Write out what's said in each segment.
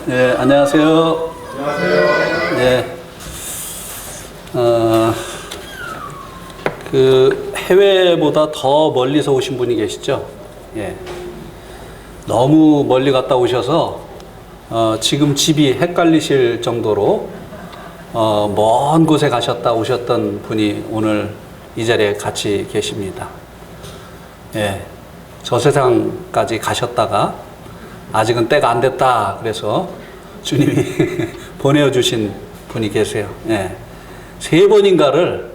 네, 안녕하세요. 안녕하세요. 네. 그 해외보다 더 멀리서 오신 분이 계시죠? 예. 너무 멀리 갔다 오셔서 지금 집이 헷갈리실 정도로 먼 곳에 가셨다 오셨던 분이 오늘 이 자리에 같이 계십니다. 예. 저 세상까지 가셨다가 아직은 때가 안 됐다 그래서 주님이 보내주신 분이 계세요. 예. 3번인가를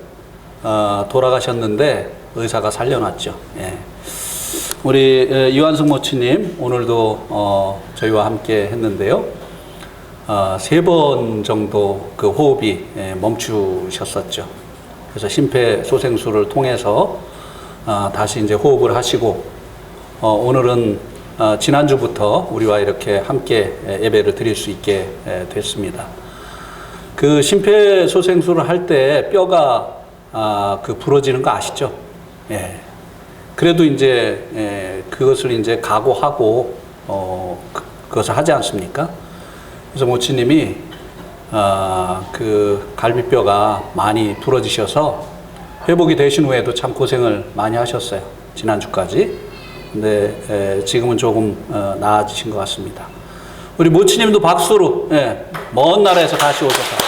돌아가셨는데 의사가 살려놨죠. 예. 우리 이완숙 모치님 오늘도 저희와 함께 했는데요. 3번 정도 그 호흡이 멈추셨었죠. 그래서 심폐소생술을 통해서 다시 이제 호흡을 하시고 오늘은 지난주부터 우리와 이렇게 함께 예배를 드릴 수 있게 됐습니다. 그 심폐소생술을 할 때 뼈가 그 부러지는 거 아시죠? 예. 그래도 이제 그것을 이제 각오하고 그것을 하지 않습니까? 그래서 모치님이 그 갈비뼈가 많이 부러지셔서 회복이 되신 후에도 참 고생을 많이 하셨어요. 지난주까지. 근데 지금은 조금 나아지신 것 같습니다. 우리 모치님도 박수로 먼 나라에서 다시 오셔서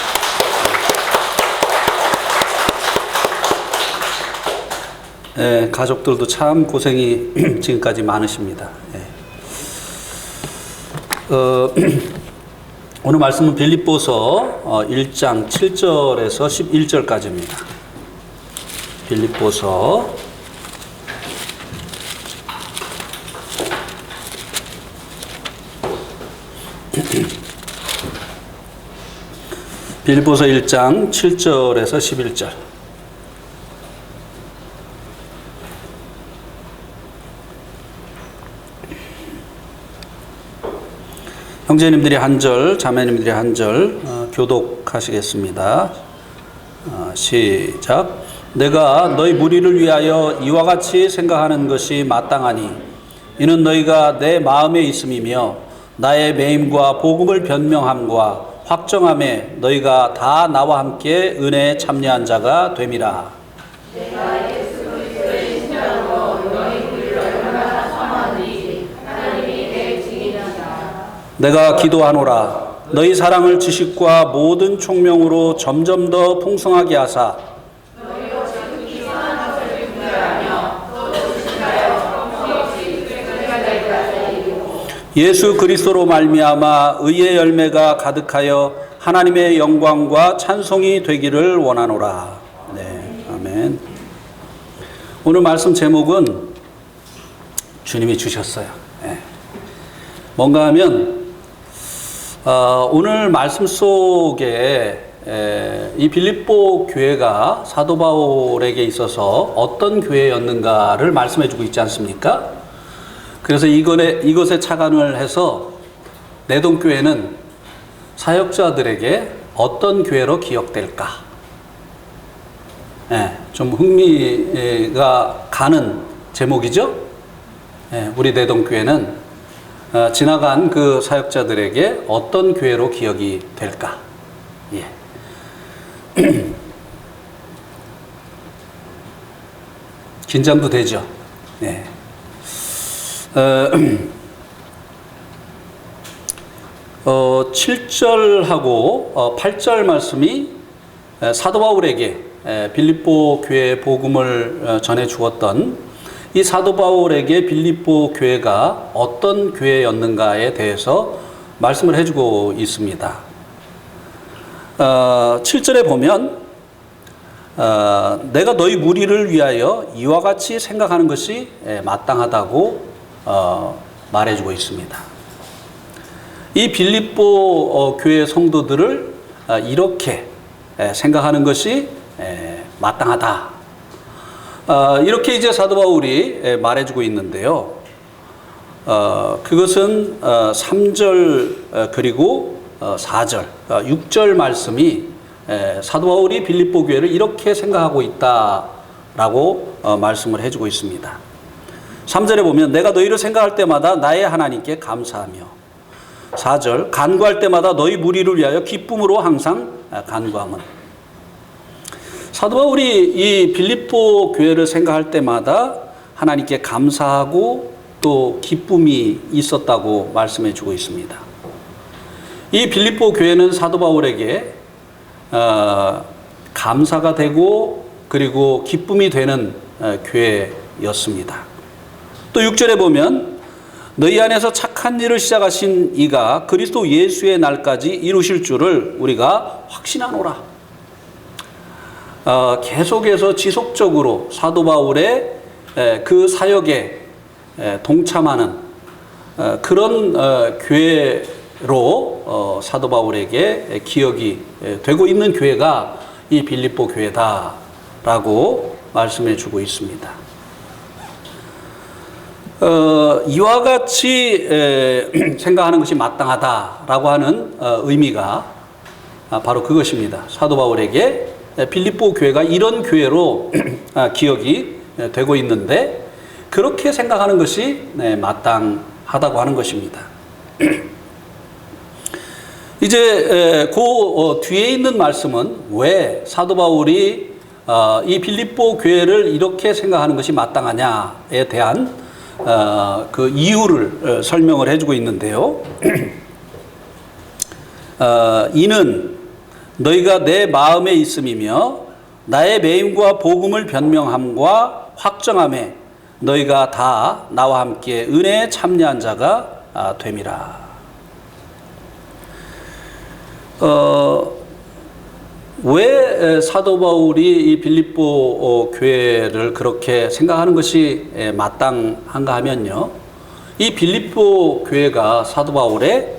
가족들도 참 고생이 지금까지 많으십니다. 오늘 말씀은 빌립보서 1장 7절에서 11절까지입니다. 빌립보서 1장 7절에서 11절. 형제님들이 한 절, 자매님들이 한 절 교독하시겠습니다. 시작. 내가 너희 무리를 위하여 이와 같이 생각하는 것이 마땅하니 이는 너희가 내 마음에 있음이며 나의 매임과 복음을 변명함과 확정함에 너희가 다 나와 함께 은혜에 참여한 자가 됨이라. 내가 예수 그리스도의 신자로 너희 무리를 얼마나 사모하는지 하나님이 내 증인이다. 내가 기도하노라. 너희 사랑을 지식과 모든 총명으로 점점 더 풍성하게 하사 너희로 지극히 선한 것을 분별하며 또 조심하여 흠없이 그리스도를 알리고 예수 그리스도로 말미암아 의의 열매가 가득하여 하나님의 영광과 찬송이 되기를 원하노라. 네, 아멘. 오늘 말씀 제목은 주님이 주셨어요. 네. 뭔가 하면 오늘 말씀 속에 이 빌립보 교회가 사도 바울에게 있어서 어떤 교회였는가를 말씀해주고 있지 않습니까? 그래서 이것에 착안을 해서 내동교회는 사역자들에게 어떤 교회로 기억될까? 좀 흥미가 가는 제목이죠? 우리 내동교회는 지나간 그 사역자들에게 어떤 교회로 기억이 될까? 예. 긴장도 되죠? 네. 7절하고 8절 말씀이 사도 바울에게 빌립보 교회의 복음을 전해 주었던 이 사도 바울에게 빌립보 교회가 어떤 교회였는가에 대해서 말씀을 해주고 있습니다. 7절에 보면 내가 너희 무리를 위하여 이와 같이 생각하는 것이 마땅하다고 말해주고 있습니다. 이 빌립보 교회 성도들을 이렇게 생각하는 것이 마땅하다. 이렇게 이제 사도 바울이 말해주고 있는데요. 그것은 3절 그리고 4절, 6절 말씀이 사도 바울이 빌립보 교회를 이렇게 생각하고 있다라고 말씀을 해주고 있습니다. 3절에 보면 내가 너희를 생각할 때마다 나의 하나님께 감사하며 4절 간구할 때마다 너희 무리를 위하여 기쁨으로 항상 간구함은. 사도 바울이 이 빌립보 교회를 생각할 때마다 하나님께 감사하고 또 기쁨이 있었다고 말씀해 주고 있습니다. 이 빌립보 교회는 사도 바울에게 감사가 되고 그리고 기쁨이 되는 교회였습니다. 또 6절에 보면 너희 안에서 착한 일을 시작하신 이가 그리스도 예수의 날까지 이루실 줄을 우리가 확신하노라. 계속해서 지속적으로 사도 바울의 그 사역에 동참하는 그런 교회로 사도 바울에게 기억이 되고 있는 교회가 이 빌립보 교회다라고 말씀해 주고 있습니다. 이와 같이 생각하는 것이 마땅하다라고 하는 의미가 바로 그것입니다. 사도 바울에게 빌립보 교회가 이런 교회로 기억이 되고 있는데 그렇게 생각하는 것이 마땅하다고 하는 것입니다. 이제 그 뒤에 있는 말씀은 왜 사도 바울이 이 빌립보 교회를 이렇게 생각하는 것이 마땅하냐에 대한 그 이유를 설명을 해주고 있는데요. 이는 너희가 내 마음에 있음이며 나의 매임과 복음을 변명함과 확정함에 너희가 다 나와 함께 은혜에 참여한 자가 됨이라. 왜 사도 바울이 이 빌립보 교회를 그렇게 생각하는 것이 마땅한가 하면요. 이 빌립보 교회가 사도 바울의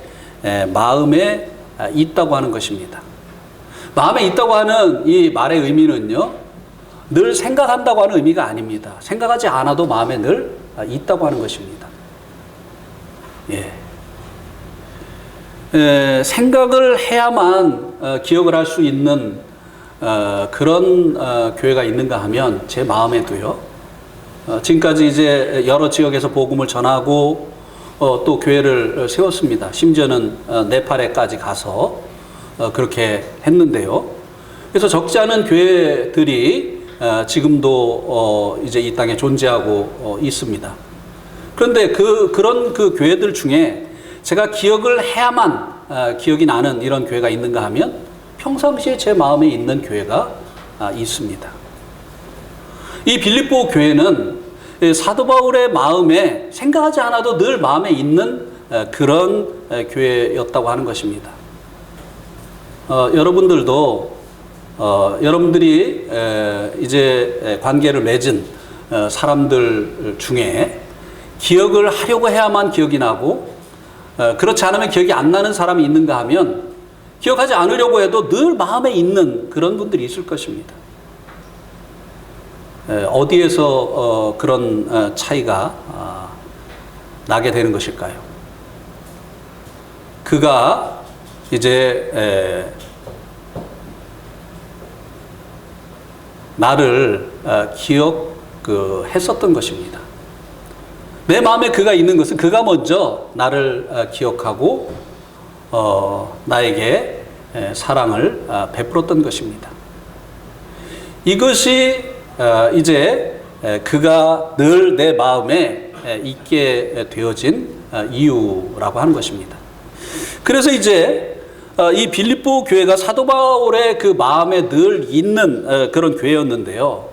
마음에 있다고 하는 것입니다. 마음에 있다고 하는 이 말의 의미는요. 늘 생각한다고 하는 의미가 아닙니다. 생각하지 않아도 마음에 늘 있다고 하는 것입니다. 생각을 해야만 기억을 할 수 있는 그런 교회가 있는가 하면 제 마음에도요. 지금까지 이제 여러 지역에서 복음을 전하고 또 교회를 세웠습니다. 심지어는 네팔에까지 가서 그렇게 했는데요. 그래서 적지 않은 교회들이 지금도 이제 이 땅에 존재하고 있습니다. 그런데 그런 교회들 중에 제가 기억을 해야만 기억이 나는 이런 교회가 있는가 하면 평상시에 제 마음에 있는 교회가 있습니다. 이 빌립보 교회는 사도 바울의 마음에 생각하지 않아도 늘 마음에 있는 그런 교회였다고 하는 것입니다. 여러분들도 여러분들이 이제 관계를 맺은 사람들 중에 기억을 하려고 해야만 기억이 나고 그렇지 않으면 기억이 안 나는 사람이 있는가 하면 기억하지 않으려고 해도 늘 마음에 있는 그런 분들이 있을 것입니다. 어디에서 그런 차이가 나게 되는 것일까요? 그가 이제 나를 기억했었던 것입니다. 내 마음에 그가 있는 것은 그가 먼저 나를 기억하고 나에게 사랑을 베풀었던 것입니다. 이것이 이제 그가 늘 내 마음에 있게 되어진 이유라고 하는 것입니다. 그래서 이제 이 빌립보 교회가 사도 바울의 그 마음에 늘 있는 그런 교회였는데요.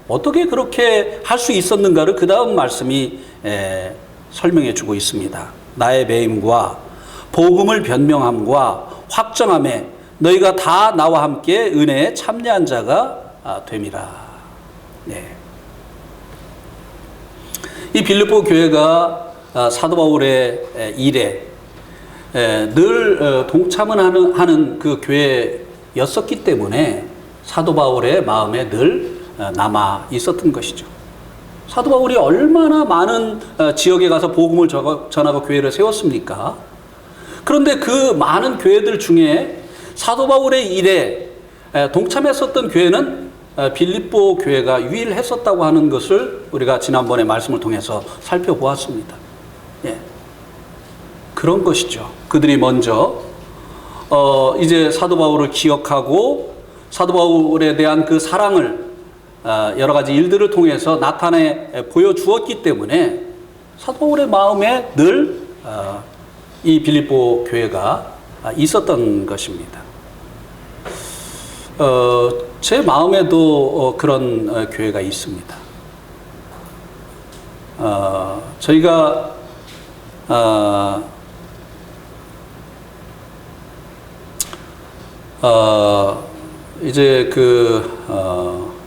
어떻게 그렇게 할 수 있었는가를 그 다음 말씀이 설명해 주고 있습니다. 나의 매임과 복음을 변명함과 확정함에 너희가 다 나와 함께 은혜에 참여한 자가 됨이라. 이 빌립보 교회가 사도 바울의 일에 늘 동참을 하는 그 교회였었기 때문에 사도 바울의 마음에 늘 남아 있었던 것이죠. 사도 바울이 얼마나 많은 지역에 가서 복음을 전하고 교회를 세웠습니까? 그런데 그 많은 교회들 중에 사도 바울의 일에 동참했었던 교회는 빌립보 교회가 유일했었다고 하는 것을 우리가 지난번에 말씀을 통해서 살펴보았습니다. 예. 그런 것이죠. 그들이 먼저 이제 사도 바울을 기억하고 사도 바울에 대한 그 사랑을 여러 가지 일들을 통해서 나타내 보여주었기 때문에 사도 바울의 마음에 늘 이 빌립보 교회가 있었던 것입니다. 제 마음에도 그런 교회가 있습니다. 저희가 이제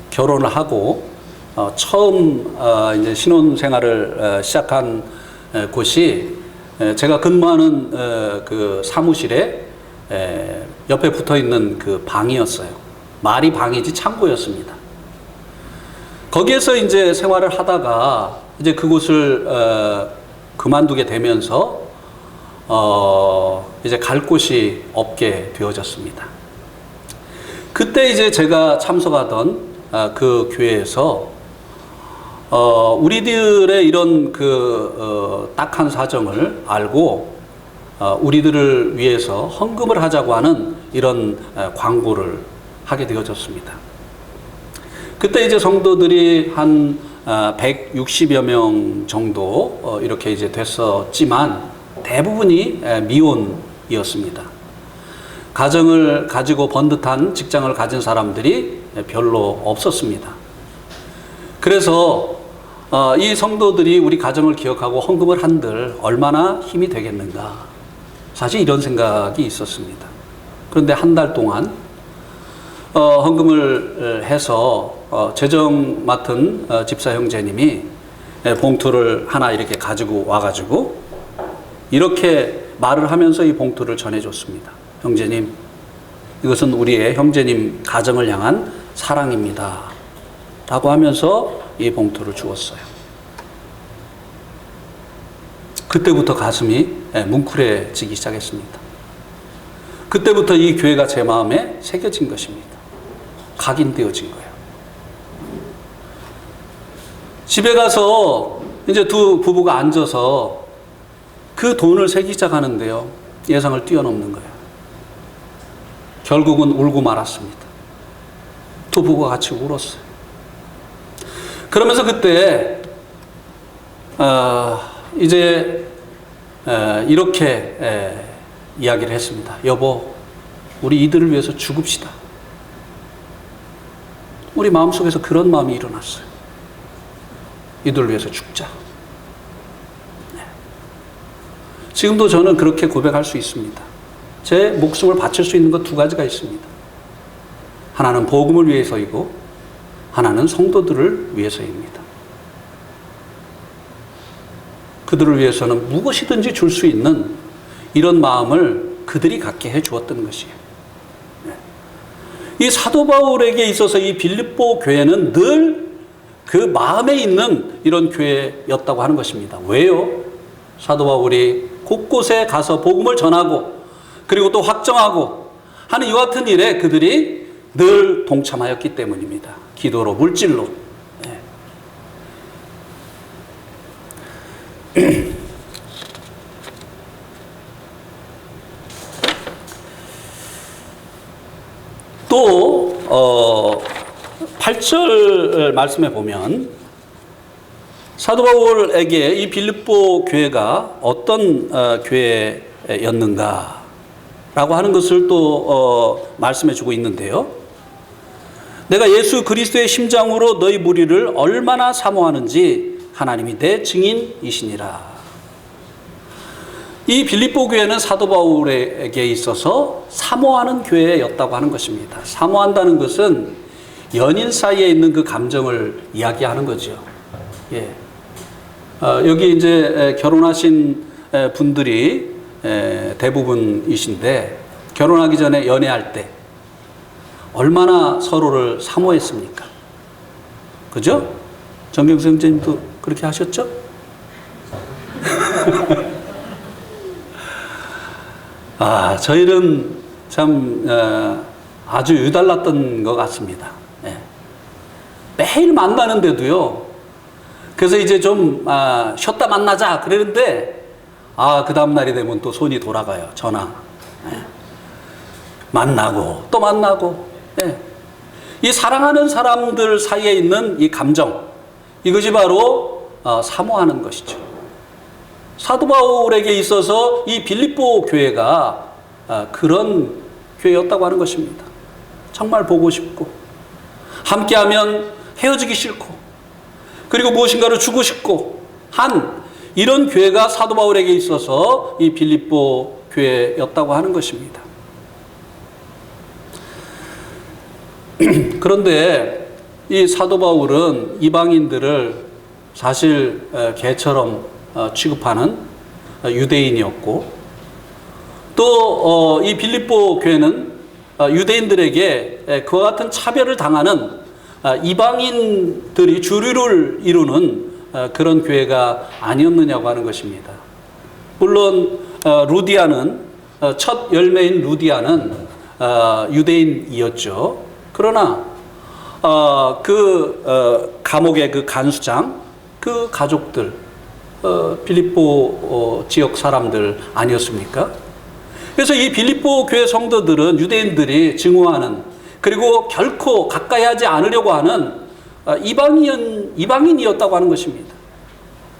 결혼을 하고 처음 이제 신혼 생활을 시작한 곳이 제가 근무하는 그 사무실에 옆에 붙어 있는 그 방이었어요. 말이 방이지 창고였습니다. 거기에서 이제 생활을 하다가 이제 그곳을 그만두게 되면서 이제 갈 곳이 없게 되어졌습니다. 그때 이제 제가 참석하던 그 교회에서 우리들의 이런 딱한 사정을 알고 우리들을 위해서 헌금을 하자고 하는 이런 광고를 하게 되어졌습니다. 그때 이제 성도들이 한 160여 명 정도 이렇게 이제 됐었지만 대부분이 미혼이었습니다. 가정을 가지고 번듯한 직장을 가진 사람들이 별로 없었습니다. 그래서 이 성도들이 우리 가정을 기억하고 헌금을 한들 얼마나 힘이 되겠는가, 사실 이런 생각이 있었습니다. 그런데 한 달 동안 헌금을 해서 재정 맡은 집사 형제님이 봉투를 하나 이렇게 가지고 와가지고 이렇게 말을 하면서 이 봉투를 전해줬습니다. 형제님, 이것은 우리의 형제님 가정을 향한 사랑입니다 라고 하면서 이 봉투를 주었어요. 그때부터 가슴이 뭉클해지기 시작했습니다. 그때부터 이 교회가 제 마음에 새겨진 것입니다. 각인되어진 거예요. 집에 가서 이제 두 부부가 앉아서 그 돈을 세기 시작하는데요, 예상을 뛰어넘는 거예요. 결국은 울고 말았습니다. 두 부부가 같이 울었어요. 그러면서 그때 이제 이렇게 이야기를 했습니다. 여보, 우리 이들을 위해서 죽읍시다. 우리 마음속에서 그런 마음이 일어났어요. 이들을 위해서 죽자. 네. 지금도 저는 그렇게 고백할 수 있습니다. 제 목숨을 바칠 수 있는 것 두 가지가 있습니다. 하나는 복음을 위해서이고 하나는 성도들을 위해서입니다. 그들을 위해서는 무엇이든지 줄 수 있는 이런 마음을 그들이 갖게 해 주었던 것이에요. 이 사도 바울에게 있어서 이 빌립보 교회는 늘 그 마음에 있는 이런 교회였다고 하는 것입니다. 왜요? 사도 바울이 곳곳에 가서 복음을 전하고 그리고 또 확정하고 하는 이와 같은 일에 그들이 늘 동참하였기 때문입니다. 기도로, 물질로. 네. 또 8절 말씀에 보면 사도 바울에게 이 빌립보 교회가 어떤 교회였는가 라고 하는 것을 또 말씀해 주고 있는데요. 내가 예수 그리스도의 심장으로 너희 무리를 얼마나 사모하는지 하나님이 내 증인이시니라. 이 빌립보 교회는 사도 바울에게 있어서 사모하는 교회였다고 하는 것입니다. 사모한다는 것은 연인 사이에 있는 그 감정을 이야기하는 거죠. 예. 여기 이제 결혼하신 분들이 대부분이신데 결혼하기 전에 연애할 때 얼마나 서로를 사모했습니까? 그죠? 정경수 형제님도 그렇게 하셨죠? 저희는 참 아주 유달랐던 것 같습니다. 예. 매일 만나는데도요. 그래서 이제 좀 쉬었다 만나자 그러는데 그 다음 날이 되면 또 손이 돌아가요. 전화. 예. 만나고 또 만나고. 예. 이 사랑하는 사람들 사이에 있는 이 감정, 이것이 바로 사모하는 것이죠. 사도 바울에게 있어서 이 빌립보 교회가 그런 교회였다고 하는 것입니다. 정말 보고 싶고 함께하면 헤어지기 싫고 그리고 무엇인가를 주고 싶고 한 이런 교회가 사도 바울에게 있어서 이 빌립보 교회였다고 하는 것입니다. 그런데 이 사도 바울은 이방인들을 사실 개처럼 취급하는 유대인이었고 또 이 빌립보 교회는 유대인들에게 그와 같은 차별을 당하는 이방인들이 주류를 이루는 그런 교회가 아니었느냐고 하는 것입니다. 물론 루디아는 첫 열매인 루디아는 유대인이었죠. 그러나 감옥의 그 간수장, 그 가족들, 빌립보 지역 사람들 아니었습니까? 그래서 이 빌립보 교회 성도들은 유대인들이 증오하는 그리고 결코 가까이 하지 않으려고 하는 이방인이었다고 하는 것입니다.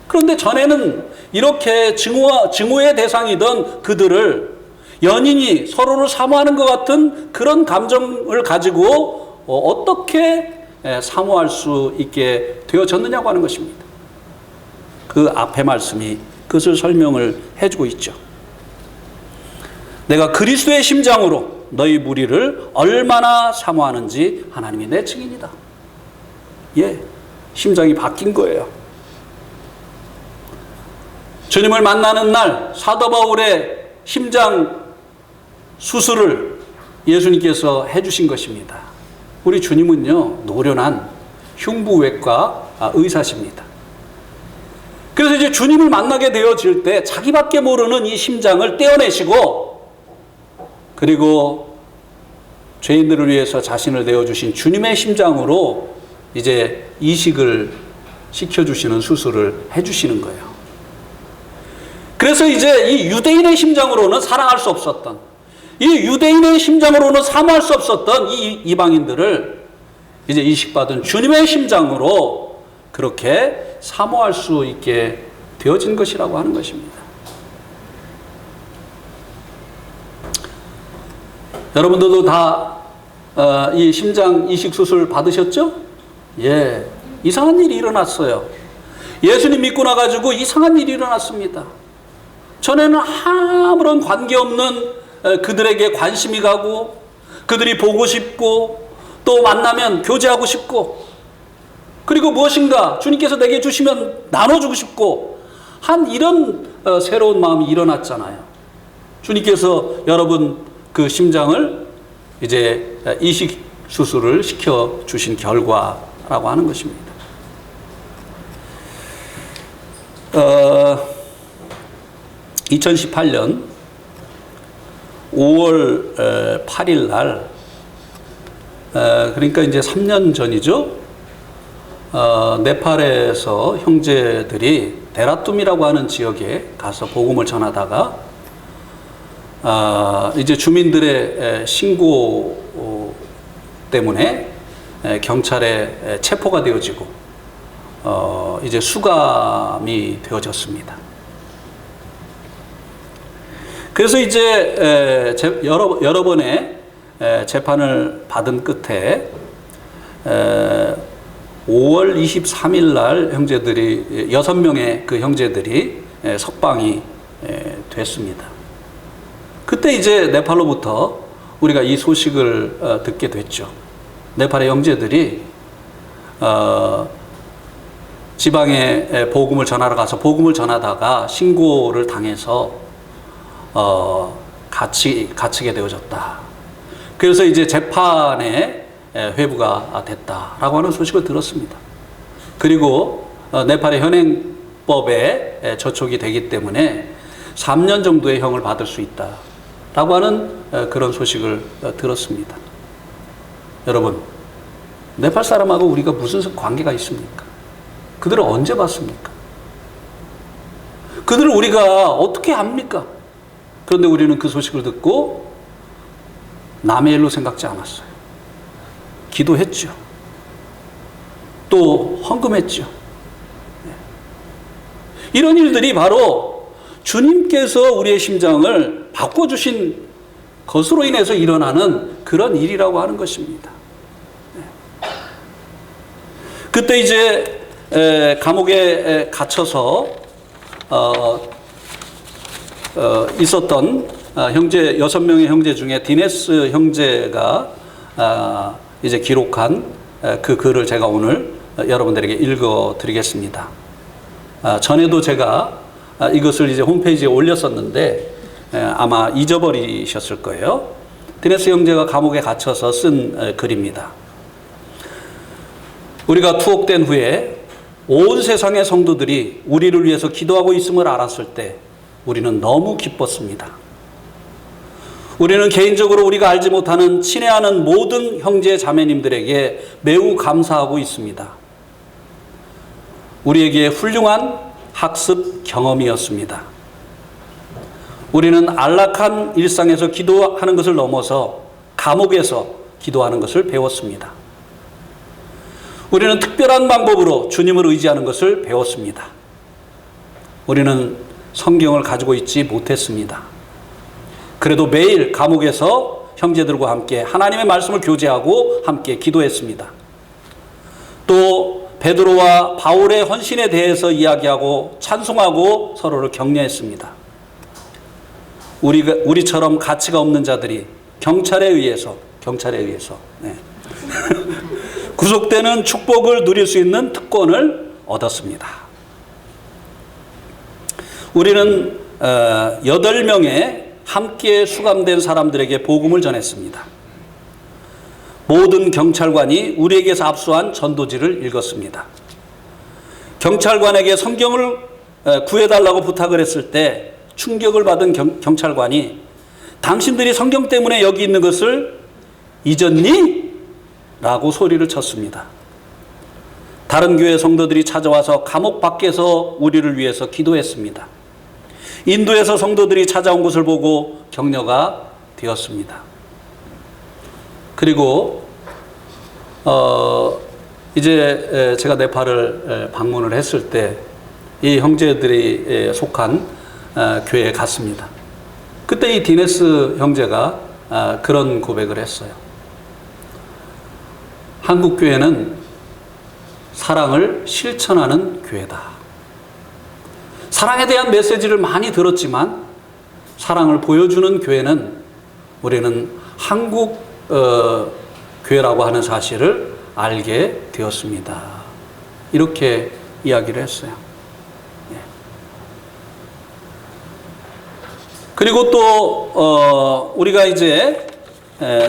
그런데 전에는 이렇게 증오의 대상이던 그들을 연인이 서로를 사모하는 것 같은 그런 감정을 가지고 어떻게 사모할 수 있게 되어졌느냐고 하는 것입니다. 그 앞에 말씀이 그것을 설명을 해주고 있죠. 내가 그리스도의 심장으로 너희 무리를 얼마나 사모하는지 하나님이 내 증인이다. 예, 심장이 바뀐 거예요. 주님을 만나는 날 사도 바울의 심장 수술을 예수님께서 해주신 것입니다. 우리 주님은요, 노련한 흉부외과 의사십니다. 그래서 이제 주님을 만나게 되어질 때 자기밖에 모르는 이 심장을 떼어내시고 그리고 죄인들을 위해서 자신을 내어주신 주님의 심장으로 이제 이식을 시켜주시는 수술을 해주시는 거예요. 그래서 이제 이 유대인의 심장으로는 사랑할 수 없었던, 이 유대인의 심장으로는 사모할 수 없었던 이 이방인들을 이제 이식받은 주님의 심장으로 그렇게 사모할 수 있게 되어진 것이라고 하는 것입니다. 여러분들도 다 이 심장 이식 수술 받으셨죠? 예, 이상한 일이 일어났어요. 예수님 믿고 나가지고 이상한 일이 일어났습니다. 전에는 아무런 관계없는 그들에게 관심이 가고 그들이 보고 싶고 또 만나면 교제하고 싶고 그리고 무엇인가 주님께서 내게 주시면 나눠주고 싶고 한 이런 새로운 마음이 일어났잖아요. 주님께서 여러분 그 심장을 이제 이식 수술을 시켜주신 결과라고 하는 것입니다. 2018년 5월 8일 날, 그러니까 이제 3년 전이죠. 네팔에서 형제들이 데라툼이라고 하는 지역에 가서 복음을 전하다가 이제 주민들의 신고 때문에 경찰에 체포가 되어지고 이제 수감이 되어졌습니다. 그래서 이제 여러 번의 재판을 받은 끝에 5월 23일 날 형제들이 6명의 그 형제들이 석방이 됐습니다. 그때 이제 네팔로부터 우리가 이 소식을 듣게 됐죠. 네팔의 형제들이 지방에 복음을 전하러 가서 복음을 전하다가 신고를 당해서 갇히게 되어졌다. 그래서 이제 재판에 회부가 됐다라고 하는 소식을 들었습니다. 그리고 네팔의 현행법에 저촉이 되기 때문에 3년 정도의 형을 받을 수 있다라고 하는 그런 소식을 들었습니다. 여러분, 네팔 사람하고 우리가 무슨 관계가 있습니까? 그들을 언제 봤습니까? 그들을 우리가 어떻게 압니까? 그런데 우리는 그 소식을 듣고 남의 일로 생각지 않았어요. 기도했죠. 또 헌금했죠. 이런 일들이 바로 주님께서 우리의 심장을 바꿔주신 것으로 인해서 일어나는 그런 일이라고 하는 것입니다. 그때 이제 감옥에 갇혀서 있었던 형제 6명의 형제 중에 디네스 형제가 이제 기록한 그 글을 제가 오늘 여러분들에게 읽어 드리겠습니다. 전에도 제가 이것을 이제 홈페이지에 올렸었는데 아마 잊어버리셨을 거예요. 디네스 형제가 감옥에 갇혀서 쓴 글입니다. 우리가 투옥된 후에 온 세상의 성도들이 우리를 위해서 기도하고 있음을 알았을 때 우리는 너무 기뻤습니다. 우리는 개인적으로 우리가 알지 못하는 친애하는 모든 형제 자매님들에게 매우 감사하고 있습니다. 우리에게 훌륭한 학습 경험이었습니다. 우리는 안락한 일상에서 기도하는 것을 넘어서 감옥에서 기도하는 것을 배웠습니다. 우리는 특별한 방법으로 주님을 의지하는 것을 배웠습니다. 우리는 성경을 가지고 있지 못했습니다. 그래도 매일 감옥에서 형제들과 함께 하나님의 말씀을 교제하고 함께 기도했습니다. 또 베드로와 바울의 헌신에 대해서 이야기하고 찬송하고 서로를 격려했습니다. 우리처럼 가치가 없는 자들이 경찰에 의해서 구속되는 축복을 누릴 수 있는 특권을 얻었습니다. 우리는 8명의 함께 수감된 사람들에게 복음을 전했습니다. 모든 경찰관이 우리에게서 압수한 전도지를 읽었습니다. 경찰관에게 성경을 구해달라고 부탁을 했을 때 충격을 받은 경찰관이 당신들이 성경 때문에 여기 있는 것을 잊었니? 라고 소리를 쳤습니다. 다른 교회 성도들이 찾아와서 감옥 밖에서 우리를 위해서 기도했습니다. 인도에서 성도들이 찾아온 것을 보고 격려가 되었습니다. 그리고 이제 제가 네팔을 방문을 했을 때 이 형제들이 속한 교회에 갔습니다. 그때 이 디네스 형제가 그런 고백을 했어요. 한국 교회는 사랑을 실천하는 교회다. 사랑에 대한 메시지를 많이 들었지만 사랑을 보여주는 교회는 우리는 한국 교회라고 하는 사실을 알게 되었습니다. 이렇게 이야기를 했어요. 그리고 또 우리가 이제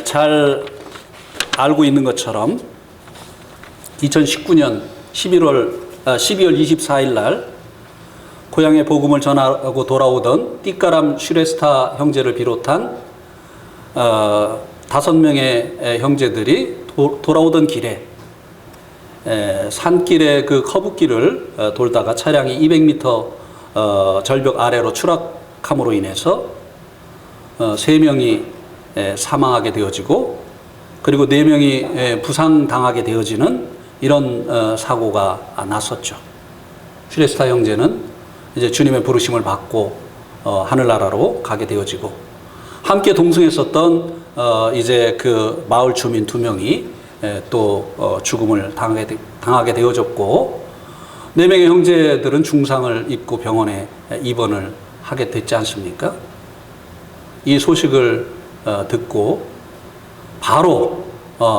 잘 알고 있는 것처럼 2019년 12월 24일 날 고향의 복음을 전하고 돌아오던 띠까람 슈레스타 형제를 비롯한 5명의 형제들이 돌아오던 길에 산길의 그 커브길을 돌다가 차량이 200m 절벽 아래로 추락함으로 인해서 3명이 사망하게 되어지고 그리고 4명이 부상당하게 되어지는 이런 사고가 났었죠. 슈레스타 형제는 이제 주님의 부르심을 받고 하늘나라로 가게 되어지고 함께 동승했었던 이제 그 마을 주민 2명이 또 죽음을 당하게 되어졌고 4명의 형제들은 중상을 입고 병원에 입원을 하게 됐지 않습니까? 이 소식을 듣고 바로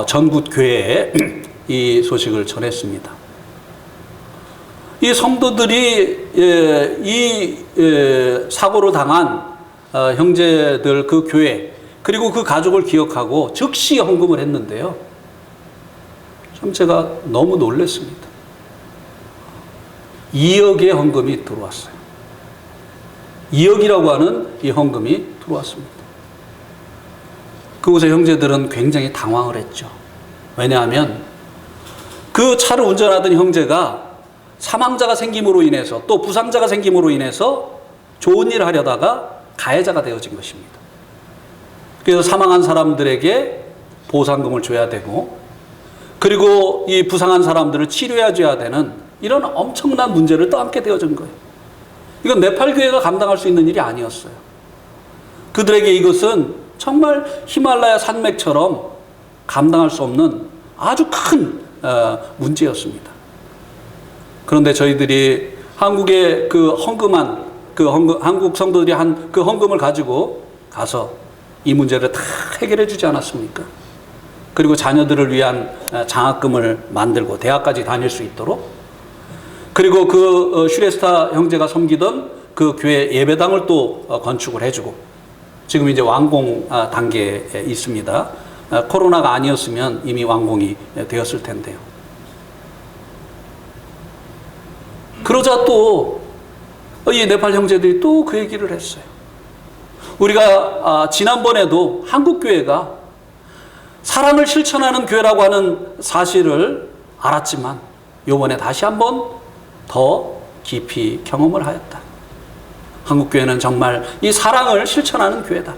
전국 교회에 이 소식을 전했습니다. 이 성도들이 이 사고를 당한 형제들 그 교회 그리고 그 가족을 기억하고 즉시 헌금을 했는데요. 참 제가 너무 놀랐습니다. 2억의 헌금이 들어왔어요. 2억이라고 하는 이 헌금이 들어왔습니다. 그곳의 형제들은 굉장히 당황을 했죠. 왜냐하면 그 차를 운전하던 형제가 사망자가 생김으로 인해서 또 부상자가 생김으로 인해서 좋은 일을 하려다가 가해자가 되어진 것입니다. 그래서 사망한 사람들에게 보상금을 줘야 되고, 그리고 이 부상한 사람들을 치료해 줘야 되는 이런 엄청난 문제를 떠안게 되어진 거예요. 이건 네팔 교회가 감당할 수 있는 일이 아니었어요. 그들에게 이것은 정말 히말라야 산맥처럼 감당할 수 없는 아주 큰 문제였습니다. 그런데 저희들이 한국의 그 헌금한 한국 성도들이 한 그 헌금을 가지고 가서 이 문제를 다 해결해 주지 않았습니까? 그리고 자녀들을 위한 장학금을 만들고 대학까지 다닐 수 있도록, 그리고 그 슈레스타 형제가 섬기던 그 교회 예배당을 또 건축을 해주고, 지금 이제 완공 단계에 있습니다. 코로나가 아니었으면 이미 완공이 되었을 텐데요. 그러자 또 이 네팔 형제들이 또 그 얘기를 했어요. 우리가 지난번에도 한국교회가 사랑을 실천하는 교회라고 하는 사실을 알았지만 이번에 다시 한번 더 깊이 경험을 하였다. 한국교회는 정말 이 사랑을 실천하는 교회다.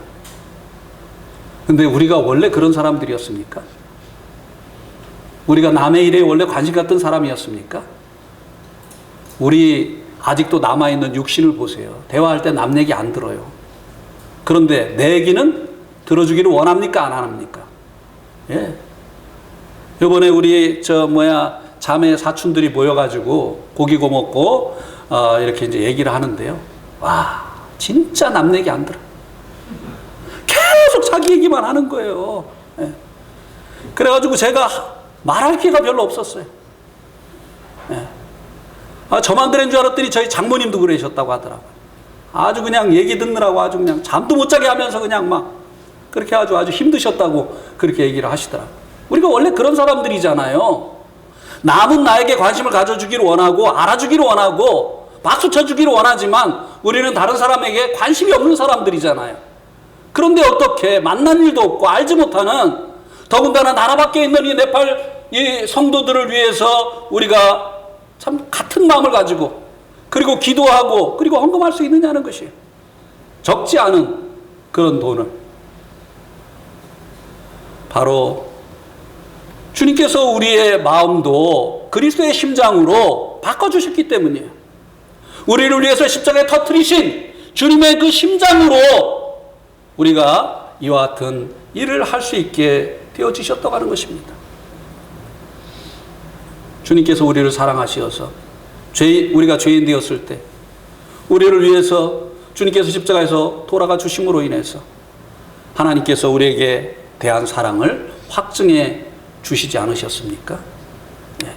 근데 우리가 원래 그런 사람들이었습니까? 우리가 남의 일에 원래 관심 갖던 사람이었습니까? 우리 아직도 남아있는 육신을 보세요. 대화할 때 남 얘기 안 들어요. 그런데 내 얘기는 들어주기를 원합니까? 안 합니까? 예. 이번에 우리 자매 사촌들이 모여가지고 고기 구워 먹고 이렇게 이제 얘기를 하는데요. 와, 진짜 남 얘기 안 들어. 계속 자기 얘기만 하는 거예요. 예. 그래가지고 제가 말할 기회가 별로 없었어요. 예. 저만 그런 줄 알았더니 저희 장모님도 그러셨다고 하더라고요. 아주 그냥 얘기 듣느라고 아주 그냥 잠도 못 자게 하면서 그냥 막 그렇게 아주 힘드셨다고 그렇게 얘기를 하시더라고요. 우리가 원래 그런 사람들이잖아요. 남은 나에게 관심을 가져주기를 원하고 알아주기를 원하고 박수 쳐주기를 원하지만 우리는 다른 사람에게 관심이 없는 사람들이잖아요. 그런데 어떻게 만난 일도 없고 알지 못하는, 더군다나 나라 밖에 있는 이 네팔 이 성도들을 위해서 우리가 참 같은 마음을 가지고 그리고 기도하고 그리고 헌금할 수 있느냐는 것이에요. 적지 않은 그런 돈을 바로 주님께서 우리의 마음도 그리스도의 심장으로 바꿔주셨기 때문이에요. 우리를 위해서 십자가에 터뜨리신 주님의 그 심장으로 우리가 이와 같은 일을 할 수 있게 되어지셨다고 하는 것입니다. 주님께서 우리를 사랑하시어서 우리가 죄인 되었을 때 우리를 위해서 주님께서 십자가에서 돌아가 주심으로 인해서 하나님께서 우리에게 대한 사랑을 확증해 주시지 않으셨습니까? 네.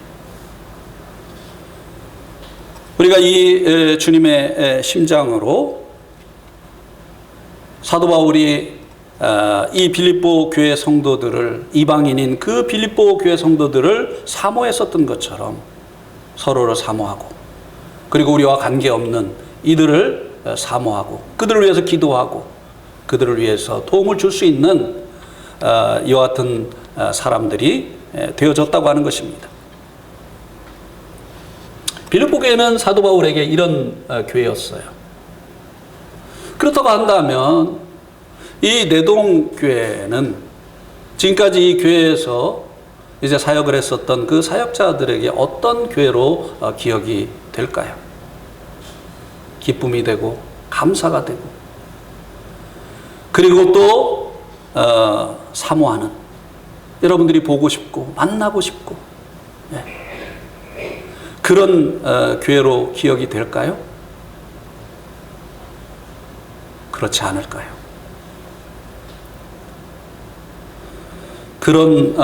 우리가 이 주님의 심장으로 사도 바울이 이 빌립보 교회 성도들을, 이방인인 그 빌립보 교회 성도들을 사모했었던 것처럼 서로를 사모하고 그리고 우리와 관계없는 이들을 사모하고 그들을 위해서 기도하고 그들을 위해서 도움을 줄 수 있는 이와 같은 사람들이 되어졌다고 하는 것입니다. 빌립보 교회는 사도 바울에게 이런 교회였어요. 그렇다고 한다면 이 내동교회는 지금까지 이 교회에서 이제 사역을 했었던 그 사역자들에게 어떤 교회로 기억이 될까요? 기쁨이 되고 감사가 되고 그리고 또 사모하는, 여러분들이 보고 싶고 만나고 싶고 그런 교회로 기억이 될까요? 그렇지 않을까요? 그런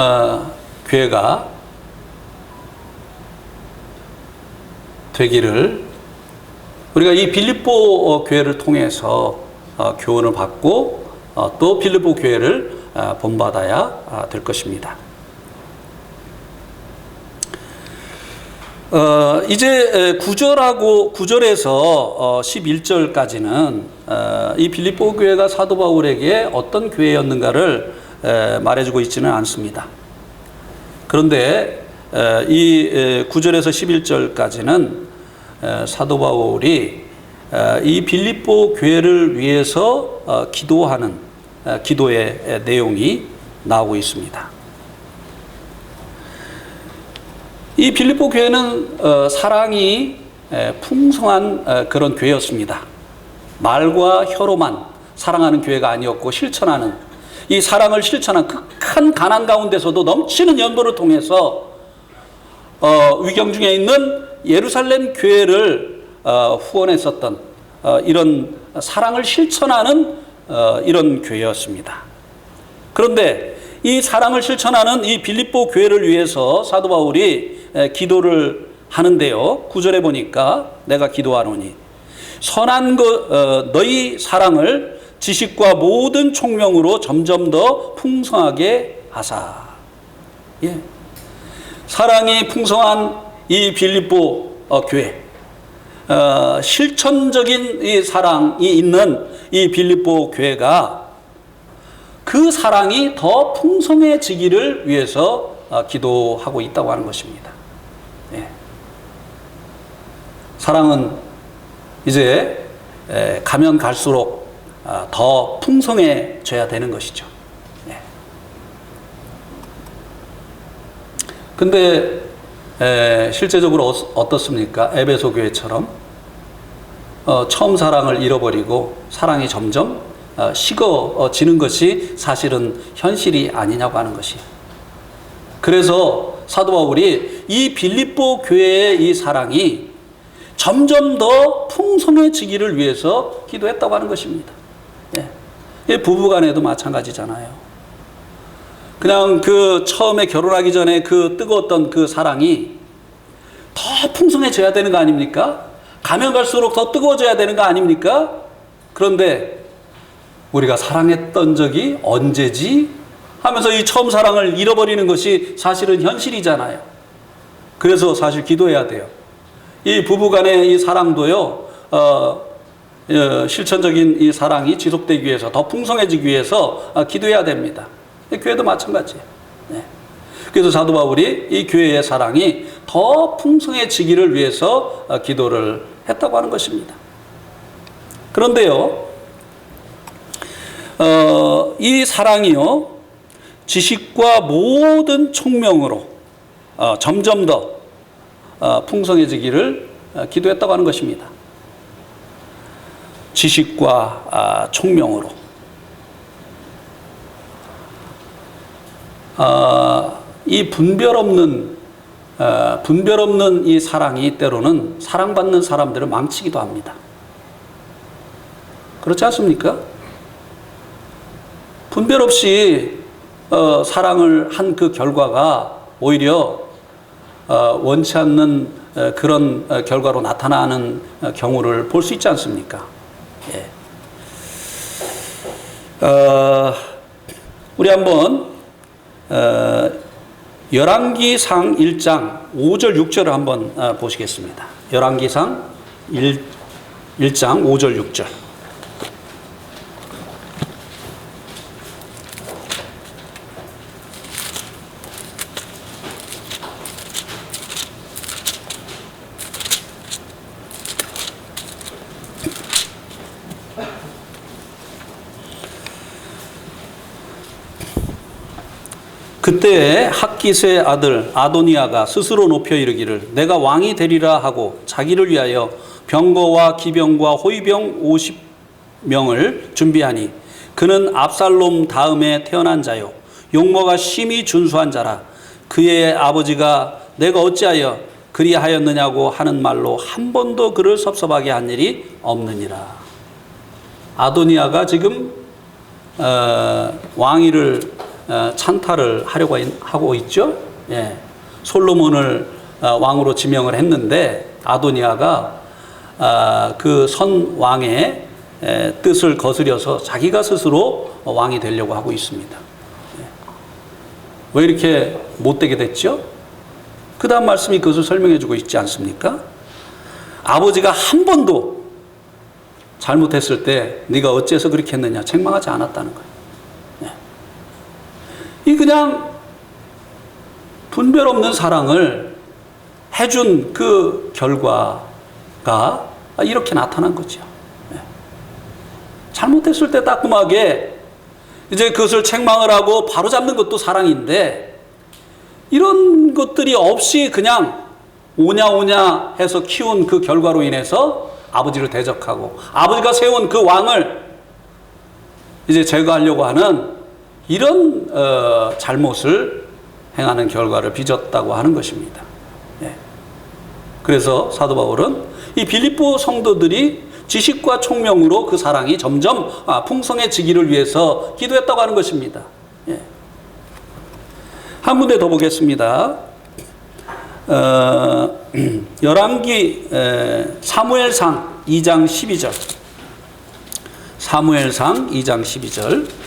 교회가 되기를 우리가 이 빌립보 교회를 통해서 교훈을 받고 또 빌립보 교회를 본받아야 될 것입니다. 이제 9절에서 11절까지는 이 빌립보 교회가 사도 바울에게 어떤 교회였는가를 말해주고 있지는 않습니다. 그런데 이 9절에서 11절까지는 사도 바울이 이 빌립보 교회를 위해서 기도하는 기도의 내용이 나오고 있습니다. 이 빌립보 교회는 사랑이 풍성한 그런 교회였습니다. 말과 혀로만 사랑하는 교회가 아니었고 실천하는, 이 사랑을 실천한 극한 가난 가운데서도 넘치는 연보를 통해서 위경 중에 있는 예루살렘 교회를 후원했었던 이런 사랑을 실천하는 이런 교회였습니다. 그런데 이 사랑을 실천하는 이 빌립보 교회를 위해서 사도 바울이 기도를 하는데요. 9절에 보니까 내가 기도하노니 선한 너희 사랑을 지식과 모든 총명으로 점점 더 풍성하게 하사. 예. 사랑이 풍성한 이 빌립보 교회, 실천적인 이 사랑이 있는 이 빌립보 교회가 그 사랑이 더 풍성해지기를 위해서 기도하고 있다고 하는 것입니다. 예. 사랑은 이제 가면 갈수록 더 풍성해져야 되는 것이죠. 예. 근데 실제적으로 어떻습니까? 에베소 교회처럼 처음 사랑을 잃어버리고 사랑이 점점 식어지는 것이 사실은 현실이 아니냐고 하는 것이에요. 그래서 사도 바울이 이 빌립보 교회의 이 사랑이 점점 더 풍성해지기를 위해서 기도했다고 하는 것입니다. 예. 부부간에도 마찬가지잖아요. 그냥 그 처음에 결혼하기 전에 그 뜨거웠던 그 사랑이 더 풍성해져야 되는 거 아닙니까? 가면 갈수록 더 뜨거워져야 되는 거 아닙니까? 그런데 우리가 사랑했던 적이 언제지? 하면서 이 처음 사랑을 잃어버리는 것이 사실은 현실이잖아요. 그래서 사실 기도해야 돼요. 이 부부간의 이 사랑도요, 실천적인 이 사랑이 지속되기 위해서, 더 풍성해지기 위해서 기도해야 됩니다. 교회도 마찬가지예요. 네. 그래서 사도 바울이 이 교회의 사랑이 더 풍성해지기를 위해서 기도를 했다고 하는 것입니다. 그런데요, 이 사랑이요, 지식과 모든 총명으로 점점 더 풍성해지기를 기도했다고 하는 것입니다. 지식과 총명으로. 이 분별 없는 이 사랑이 때로는 사랑받는 사람들을 망치기도 합니다. 그렇지 않습니까? 분별 없이 사랑을 한 그 결과가 오히려 원치 않는 그런 결과로 나타나는 경우를 볼 수 있지 않습니까? 예. 우리 한번 열왕기상 1장 5절 6절을 한번 보시겠습니다. 열왕기상 1장 5절 6절. 그때 학깃의 아들 아도니아가 스스로 높여 이르기를 내가 왕이 되리라 하고 자기를 위하여 병거와 기병과 호위병 50명을 준비하니 그는 압살롬 다음에 태어난 자요 용모가 심히 준수한 자라. 그의 아버지가 내가 어찌하여 그리하였느냐고 하는 말로 한 번도 그를 섭섭하게 한 일이 없느니라. 아도니아가 지금 왕위를 찬탈을 하려고 하고 있죠. 예. 솔로몬을 왕으로 지명을 했는데 아도니아가 그 선 왕의 뜻을 거스려서 자기가 스스로 왕이 되려고 하고 있습니다. 예. 왜 이렇게 못되게 됐죠? 그 다음 말씀이 그것을 설명해 주고 있지 않습니까? 아버지가 한 번도 잘못했을 때 네가 어째서 그렇게 했느냐 책망하지 않았다는 거예요. 이 그냥 분별 없는 사랑을 해준 그 결과가 이렇게 나타난 거죠. 잘못했을 때 따끔하게 이제 그것을 책망을 하고 바로잡는 것도 사랑인데, 이런 것들이 없이 그냥 오냐오냐 해서 키운 그 결과로 인해서 아버지를 대적하고 아버지가 세운 그 왕을 이제 제거하려고 하는 이런 잘못을 행하는 결과를 빚었다고 하는 것입니다. 그래서 사도 바울은 이 빌립보 성도들이 지식과 총명으로 그 사랑이 점점 풍성해지기를 위해서 기도했다고 하는 것입니다. 한 군데 더 보겠습니다. 열왕기 사무엘상 2장 12절. 사무엘상 2장 12절.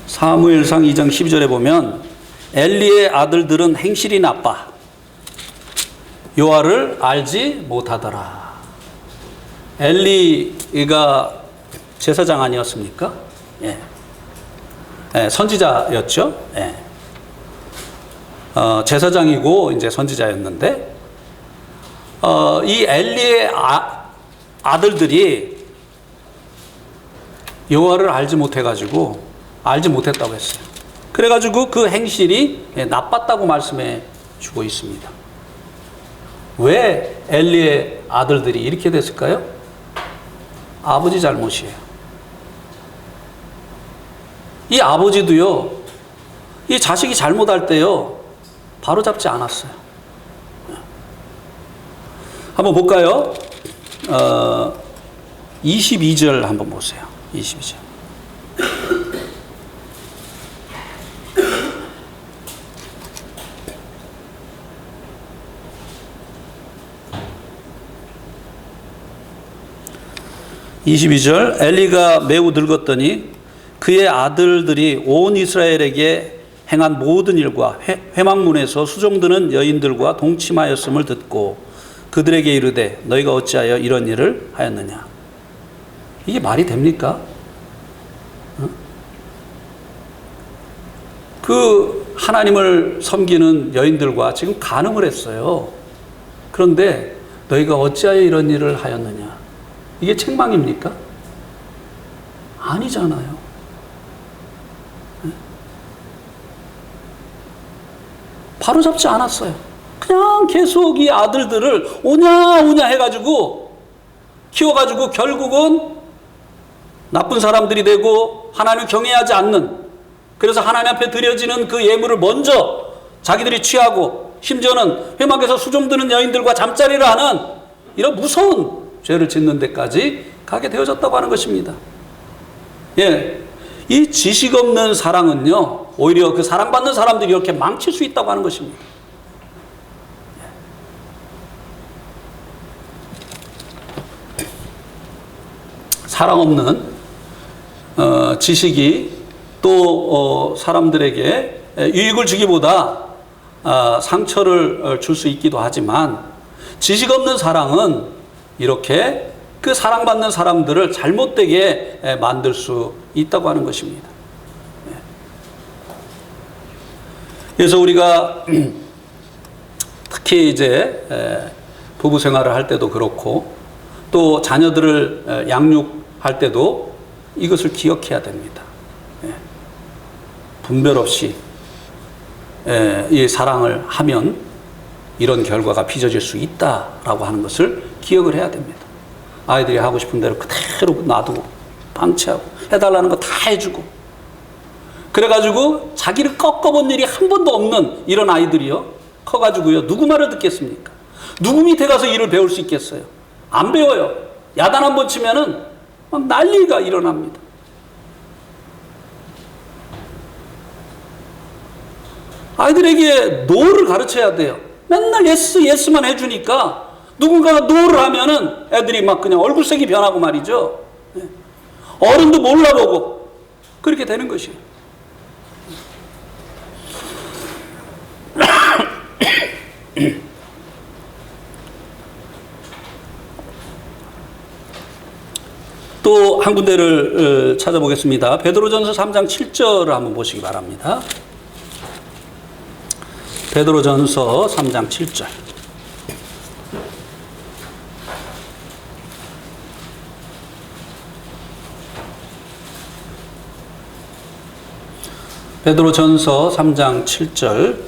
사무엘상 2장 12절에 보면 엘리의 아들들은 행실이 나빠 여호와를 알지 못하더라. 엘리가 제사장 아니었습니까? 선지자였죠. 제사장이고 이제 선지자였는데 이 엘리의 아들들이 여호와를 알지 못했다고 했어요. 그래가지고 그 행실이 나빴다고 말씀해 주고 있습니다. 왜 엘리의 아들들이 이렇게 됐을까요? 아버지 잘못이에요. 이 아버지도요, 이 자식이 잘못할 때요, 바로잡지 않았어요. 한번 볼까요? 22절 한번 보세요. 22절. 엘리가 매우 늙었더니 그의 아들들이 온 이스라엘에게 행한 모든 일과 회막문에서 수종드는 여인들과 동침하였음을 듣고 그들에게 이르되 너희가 어찌하여 이런 일을 하였느냐. 이게 말이 됩니까? 그 하나님을 섬기는 여인들과 지금 간음을 했어요. 그런데 너희가 어찌하여 이런 일을 하였느냐. 이게 책망입니까? 아니잖아요. 바로잡지 않았어요. 그냥 계속 이 아들들을 오냐 해가지고 키워가지고 결국은 나쁜 사람들이 되고 하나님을 경외하지 않는, 그래서 하나님 앞에 드려지는 그 예물을 먼저 자기들이 취하고 심지어는 회막에서 수종드는 여인들과 잠자리를 하는 이런 무서운 죄를 짓는 데까지 가게 되어졌다고 하는 것입니다. 이 지식 없는 사랑은요, 오히려 그 사랑받는 사람들이 이렇게 망칠 수 있다고 하는 것입니다. 사랑 없는 지식이 또 사람들에게 유익을 주기보다 상처를 줄 수 있기도 하지만, 지식 없는 사랑은 이렇게 그 사랑받는 사람들을 잘못되게 만들 수 있다고 하는 것입니다. 그래서 우리가 특히 이제 부부 생활을 할 때도 그렇고 또 자녀들을 양육할 때도 이것을 기억해야 됩니다. 분별 없이 이 사랑을 하면 이런 결과가 빚어질 수 있다라고 하는 것을 기억을 해야 됩니다. 아이들이 하고 싶은 대로 그대로 놔두고 방치하고 해달라는 거 다 해주고, 그래가지고 자기를 꺾어본 일이 한 번도 없는 이런 아이들이요, 커가지고요, 누구 말을 듣겠습니까? 누구 밑에 가서 일을 배울 수 있겠어요? 안 배워요. 야단 한 번 치면은 막 난리가 일어납니다. 아이들에게 노를 가르쳐야 돼요. 맨날 예스만 해주니까 누군가가 노를 하면은 애들이 막 그냥 얼굴색이 변하고 말이죠. 어른도 몰라보고 그렇게 되는 것이에요. 또 한 군데를 찾아보겠습니다. 베드로전서 3장 7절을 한번 보시기 바랍니다. 베드로전서 3장 7절. 베드로전서 3장 7절.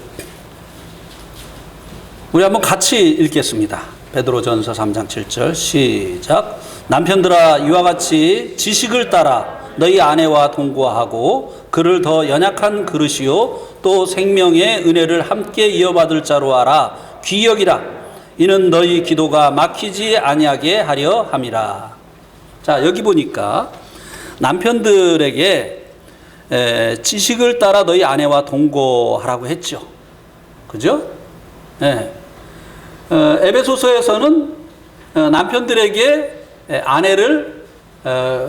우리 한번 같이 읽겠습니다. 베드로전서 3장 7절 시작. 남편들아 이와 같이 지식을 따라 너희 아내와 동거하고 그를 더 연약한 그릇이요 또 생명의 은혜를 함께 이어받을 자로 알아 귀여기라. 이는 너희 기도가 막히지 아니하게 하려 함이라. 자, 여기 보니까 남편들에게 지식을 따라 너희 아내와 동거하라고 했죠. 그죠? 에베소서에서는 남편들에게 아내를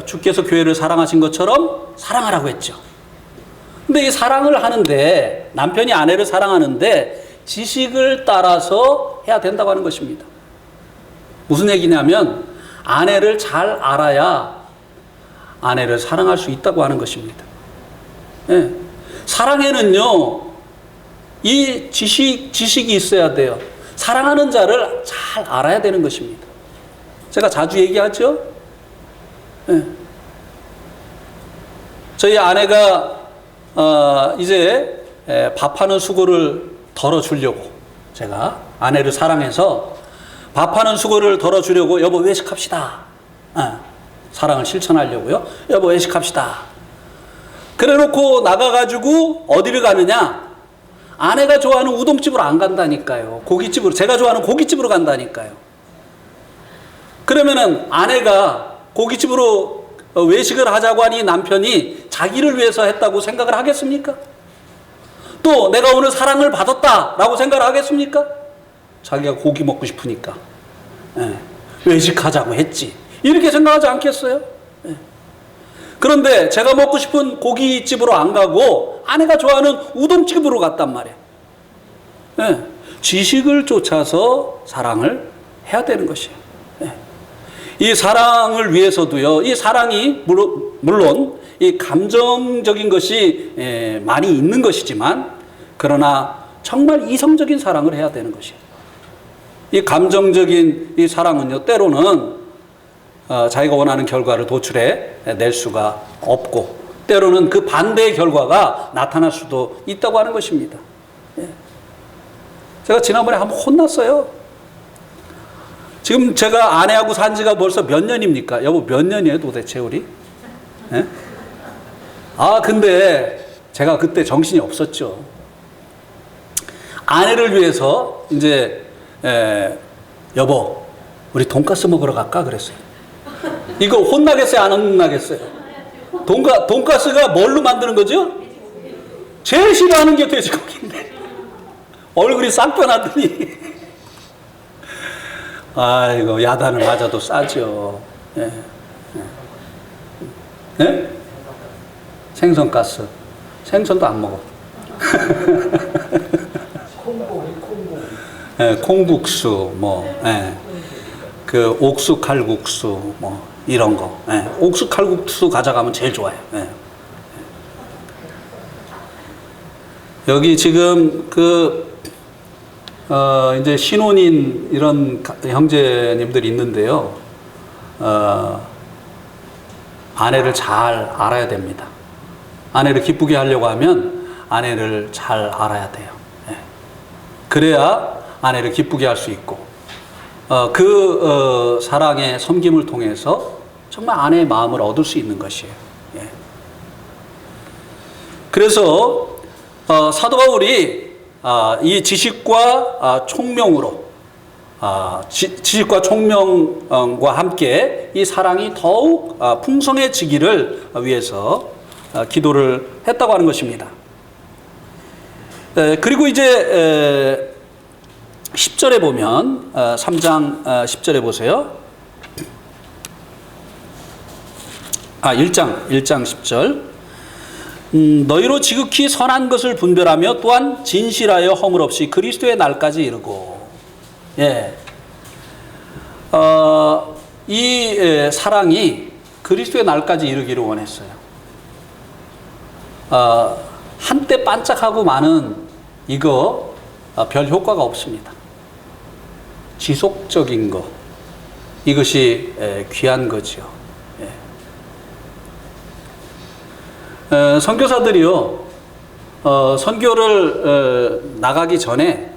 주께서 교회를 사랑하신 것처럼 사랑하라고 했죠. 근데 이 사랑을 하는데, 남편이 아내를 사랑하는데 지식을 따라서 해야 된다고 하는 것입니다. 무슨 얘기냐면 아내를 잘 알아야 아내를 사랑할 수 있다고 하는 것입니다. 사랑에는요, 이 지식이 있어야 돼요. 사랑하는 자를 잘 알아야 되는 것입니다. 제가 자주 얘기하죠? 저희 아내가 이제 밥하는 수고를 덜어주려고, 제가 아내를 사랑해서 밥하는 수고를 덜어주려고 여보 외식합시다. 사랑을 실천하려고요. 여보 외식합시다. 그래 놓고 나가가지고 어디를 가느냐? 아내가 좋아하는 우동집으로 안 간다니까요. 고깃집으로, 제가 좋아하는 고깃집으로 간다니까요. 그러면은 아내가 고깃집으로 외식을 하자고 하니 남편이 자기를 위해서 했다고 생각을 하겠습니까? 또 내가 오늘 사랑을 받았다라고 생각을 하겠습니까? 자기가 고기 먹고 싶으니까 외식하자고 했지. 이렇게 생각하지 않겠어요? 그런데 제가 먹고 싶은 고깃집으로 안 가고 아내가 좋아하는 우동집으로 갔단 말이에요. 지식을 쫓아서 사랑을 해야 되는 것이에요. 이 사랑을 위해서도요, 이 사랑이 물론 이 감정적인 것이 많이 있는 것이지만, 그러나 정말 이성적인 사랑을 해야 되는 것이에요. 이 감정적인 이 사랑은요, 때로는 자기가 원하는 결과를 도출해 낼 수가 없고, 때로는 그 반대의 결과가 나타날 수도 있다고 하는 것입니다. 제가 지난번에 한번 혼났어요. 지금 제가 아내하고 산 지가 벌써 몇 년입니까? 여보, 몇 년이에요 도대체 우리? 근데 제가 그때 정신이 없었죠. 아내를 위해서 이제 여보, 우리 돈가스 먹으러 갈까? 그랬어요. 이거 혼나겠어요? 안 혼나겠어요? 돈가스가 뭘로 만드는 거죠? 제일 싫어하는 게 돼지고기인데 얼굴이 싹 변하더니 아이고, 야단을 맞아도 싸죠. 생선가스. 생선도 안 먹어. 콩국수, 그 옥수 칼국수, 이런 거. 옥수 칼국수 가져가면 제일 좋아요. 여기 지금 이제 신혼인 이런 형제님들이 있는데요. 아내를 잘 알아야 됩니다. 아내를 기쁘게 하려고 하면 아내를 잘 알아야 돼요. 그래야 아내를 기쁘게 할 수 있고, 사랑의 섬김을 통해서 정말 아내의 마음을 얻을 수 있는 것이에요. 그래서 사도 바울이 이 지식과 총명으로, 지식과 총명과 함께 이 사랑이 더욱 풍성해지기를 위해서 기도를 했다고 하는 것입니다. 그리고 이제 10절에 보면 3장 10절에 보세요. 1장 10절. 너희로 지극히 선한 것을 분별하며 또한 진실하여 허물 없이 그리스도의 날까지 이르고. 이 사랑이 그리스도의 날까지 이르기를 원했어요. 한때 반짝하고 마는 이거 별 효과가 없습니다. 지속적인 거, 이것이 귀한 거지요. 선교사들이요, 선교를 나가기 전에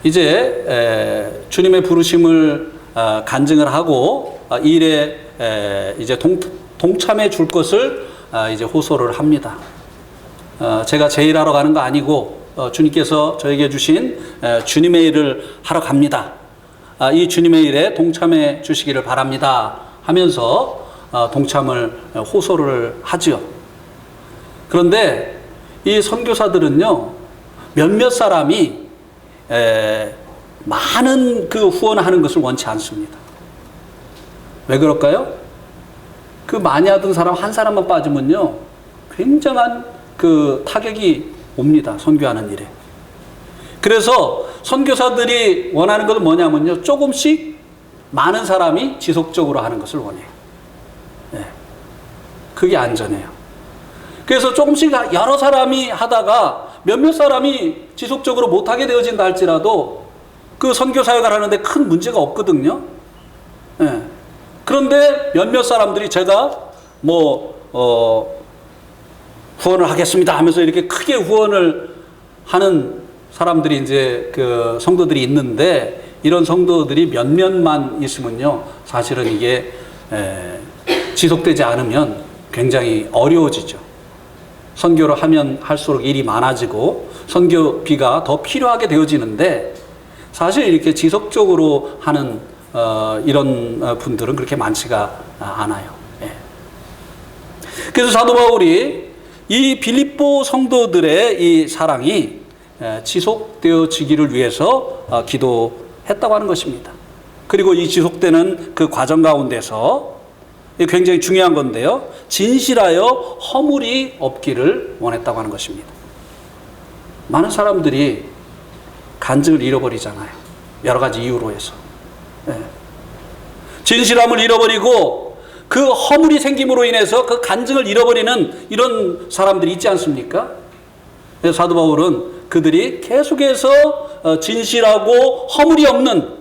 이제 주님의 부르심을 간증을 하고 이 일에 이제 동참해 줄 것을 이제 호소를 합니다. 제가 제 일하러 가는 거 아니고 주님께서 저에게 주신 주님의 일을 하러 갑니다. 이 주님의 일에 동참해 주시기를 바랍니다 하면서 동참을 호소를 하죠. 그런데 이 선교사들은요, 몇몇 사람이 많은 그 후원하는 것을 원치 않습니다. 왜 그럴까요? 그 많이 하던 사람 한 사람만 빠지면요, 굉장한 그 타격이 옵니다. 선교하는 일에. 그래서 선교사들이 원하는 것은 뭐냐면요, 조금씩 많은 사람이 지속적으로 하는 것을 원해요. 그게 안전해요. 그래서 조금씩 여러 사람이 하다가 몇몇 사람이 지속적으로 못하게 되어진다 할지라도 그 선교 사역을 하는데 큰 문제가 없거든요. 그런데 몇몇 사람들이 제가 후원을 하겠습니다 하면서 이렇게 크게 후원을 하는 사람들이 이제 그 성도들이 있는데, 이런 성도들이 몇몇만 있으면요, 사실은 이게 지속되지 않으면 굉장히 어려워지죠. 선교를 하면 할수록 일이 많아지고 선교비가 더 필요하게 되어지는데, 사실 이렇게 지속적으로 하는 이런 분들은 그렇게 많지가 않아요. 그래서 사도 바울이 이 빌립보 성도들의 이 사랑이 지속되어지기를 위해서 기도했다고 하는 것입니다. 그리고 이 지속되는 그 과정 가운데서 굉장히 중요한 건데요, 진실하여 허물이 없기를 원했다고 하는 것입니다. 많은 사람들이 간증을 잃어버리잖아요. 여러 가지 이유로 해서. 진실함을 잃어버리고 그 허물이 생김으로 인해서 그 간증을 잃어버리는 이런 사람들이 있지 않습니까? 그래서 사도 바울은 그들이 계속해서 진실하고 허물이 없는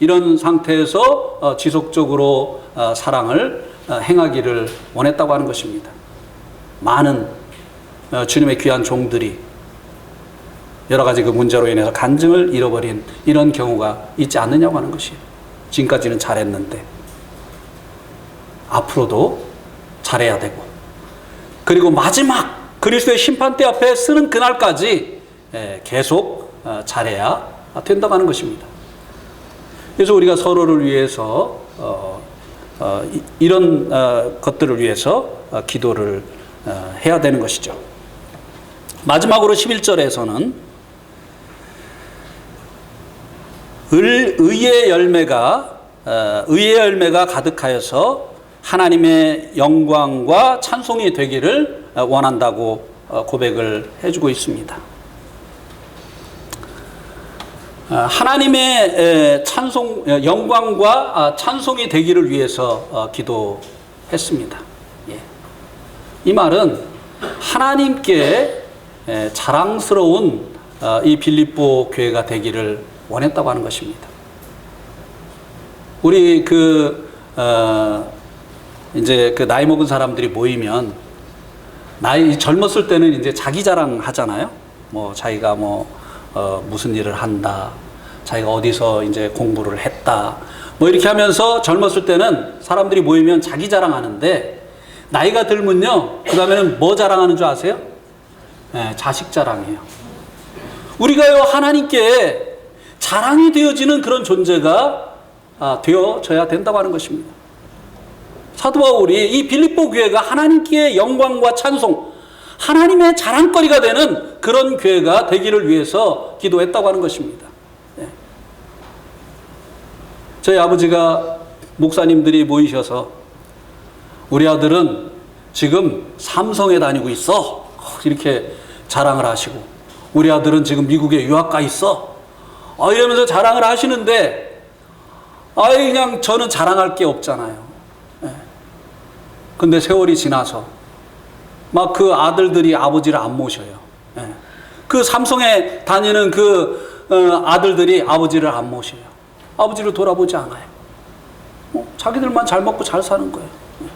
이런 상태에서 지속적으로 사랑을 행하기를 원했다고 하는 것입니다. 많은 주님의 귀한 종들이 여러 가지 그 문제로 인해서 간증을 잃어버린 이런 경우가 있지 않느냐고 하는 것이에요. 지금까지는 잘했는데 앞으로도 잘해야 되고, 그리고 마지막 그리스도의 심판대 앞에 쓰는 그날까지 계속 잘해야 된다고 하는 것입니다. 그래서 우리가 서로를 위해서 이런 것들을 위해서 기도를 해야 되는 것이죠. 마지막으로 11절에서는 의의 열매가 가득하여서 하나님의 영광과 찬송이 되기를 원한다고 고백을 해주고 있습니다. 하나님의 영광과 찬송이 되기를 위해서 기도했습니다. 이 말은 하나님께 자랑스러운 이 빌립보 교회가 되기를 원했다고 하는 것입니다. 우리 이제 그 나이 먹은 사람들이 모이면 젊었을 때는 이제 자기 자랑 하잖아요. 자기가 무슨 일을 한다, 자기가 어디서 이제 공부를 했다, 이렇게 하면서 젊었을 때는 사람들이 모이면 자기 자랑하는데, 나이가 들면요, 그 다음에는 뭐 자랑하는 줄 아세요? 자식 자랑이에요. 우리가요, 하나님께 자랑이 되어지는 그런 존재가 되어져야 된다고 하는 것입니다. 사도 바울이 이 빌립보 교회가 하나님께 영광과 찬송, 하나님의 자랑거리가 되는 그런 교회가 되기를 위해서 기도했다고 하는 것입니다. 저희 아버지가 목사님들이 모이셔서 우리 아들은 지금 삼성에 다니고 있어, 이렇게 자랑을 하시고, 우리 아들은 지금 미국에 유학 가 있어, 이러면서 자랑을 하시는데, 아이, 그냥 저는 자랑할 게 없잖아요. 예. 근데 세월이 지나서 막 그 아들들이 아버지를 안 모셔요. 예. 그 삼성에 다니는 그 아들들이 아버지를 안 모셔요. 아버지를 돌아보지 않아요. 자기들만 잘 먹고 잘 사는 거예요. 예.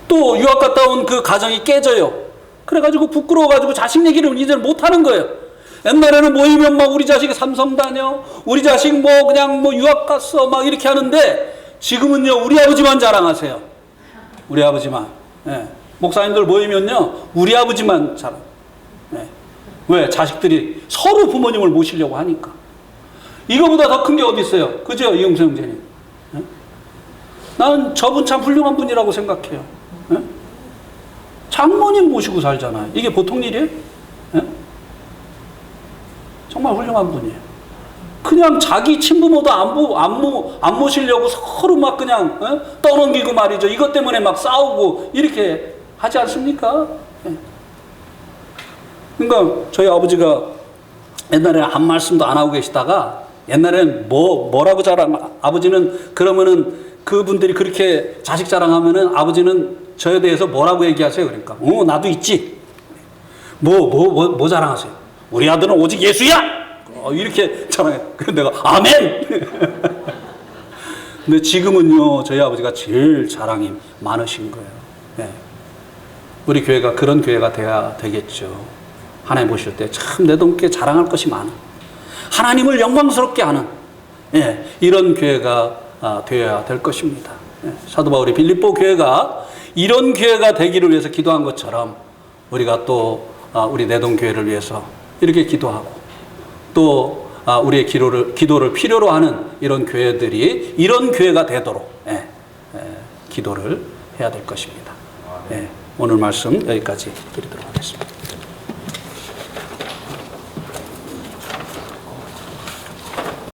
또 유학 갔다 온 그 가정이 깨져요. 그래가지고 부끄러워가지고 자식 얘기를 이제 못하는 거예요. 옛날에는 모이면 막 우리 자식이 삼성 다녀, 우리 자식 뭐 그냥 뭐 유학 갔어 막 이렇게 하는데, 지금은요 우리 아버지만 자랑하세요. 우리 아버지만. 예. 목사님들 모이면요 우리 아버지만 자랑. 예. 왜? 자식들이 서로 부모님을 모시려고 하니까. 이거보다 더 큰 게 어디 있어요? 그죠, 이용수 형제님? 예? 나는 저분 참 훌륭한 분이라고 생각해요. 예? 장모님 모시고 살잖아요. 이게 보통 일이에요? 예? 정말 훌륭한 분이에요. 그냥 자기 친부모도 안 모시려고 서로 막 그냥 떠넘기고 말이죠. 이것 때문에 막 싸우고 이렇게 하지 않습니까? 예. 그러니까 저희 아버지가 옛날에 한 말씀도 안 하고 계시다가, 옛날에는 뭐라고 아버지는 그러면은 그분들이 그렇게 자식 자랑하면은 아버지는 저에 대해서 뭐라고 얘기하세요? 그러니까 나도 있지. 뭐 자랑하세요? 우리 아들은 오직 예수야! 이렇게 자랑해. 그래서 내가 아멘! 근데 지금은요 저희 아버지가 제일 자랑이 많으신 거예요. 네. 우리 교회가 그런 교회가 돼야 되겠죠. 하나님 보실 때 참 내 동께 자랑할 것이 많은, 하나님을 영광스럽게 하는, 예, 이런 교회가 되어야 될 것입니다. 예, 사도 바울이 빌립보 교회가 이런 교회가 되기를 위해서 기도한 것처럼, 우리가 또 우리 내동교회를 위해서 이렇게 기도하고, 또 우리의 기도를 필요로 하는 이런 교회들이 이런 교회가 되도록 기도를 해야 될 것입니다. 예, 오늘 말씀 여기까지 드리도록 하겠습니다.